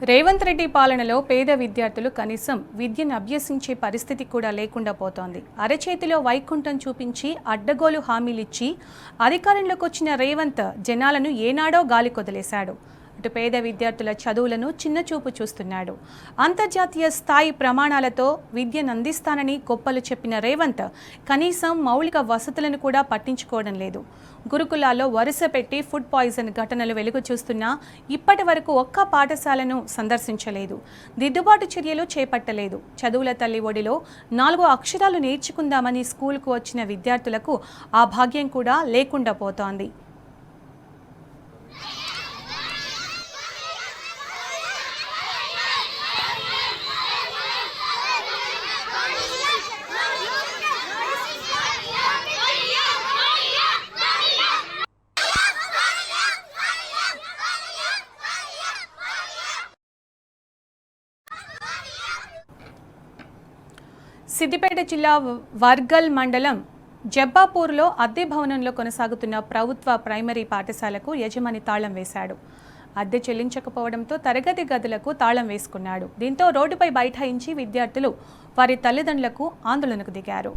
రేవంత్ రెడ్డి పాలనలో పేద విద్యార్థులు కనీసం విద్యను అభ్యసించే పరిస్థితి కూడా లేకుండా పోతోంది. అరచేతిలో వైకుంఠం చూపించి అడ్డగోలు హామీలిచ్చి అధికారంలోకి వచ్చిన రేవంత్ జనాలను ఏనాడో గాలి కొదిలేశాడు. అటు పేద విద్యార్థుల చదువులను చిన్నచూపు చూస్తున్నాడు. అంతర్జాతీయ స్థాయి ప్రమాణాలతో విద్యను అందిస్తానని గొప్పలు చెప్పిన రేవంత్ కనీసం మౌలిక వసతులను కూడా పట్టించుకోవడం లేదు. గురుకులాల్లో వరుస పెట్టి ఫుడ్ పాయిజన్ ఘటనలు వెలుగు చూస్తున్నా ఇప్పటి వరకు ఒక్క పాఠశాలను సందర్శించలేదు. దిద్దుబాటు చర్యలు చేపట్టలేదు. చదువుల తల్లి ఒడిలో 4 అక్షరాలు నేర్చుకుందామని స్కూల్కు వచ్చిన విద్యార్థులకు ఆ భాగ్యం కూడా లేకుండా పోతోంది. సిద్దిపేట జిల్లా వర్గల్ మండలం జబ్బాపూర్లో అద్దె భవనంలో కొనసాగుతున్న ప్రభుత్వ ప్రైమరీ పాఠశాలకు యజమాని తాళం వేశాడు. అద్దె చెల్లించకపోవడంతో తరగతి గదులకు తాళం వేసుకున్నాడు. దీంతో రోడ్డుపై బైఠాయించి విద్యార్థులు వారి తల్లిదండ్రులకు ఆందోళనకు దిగారు.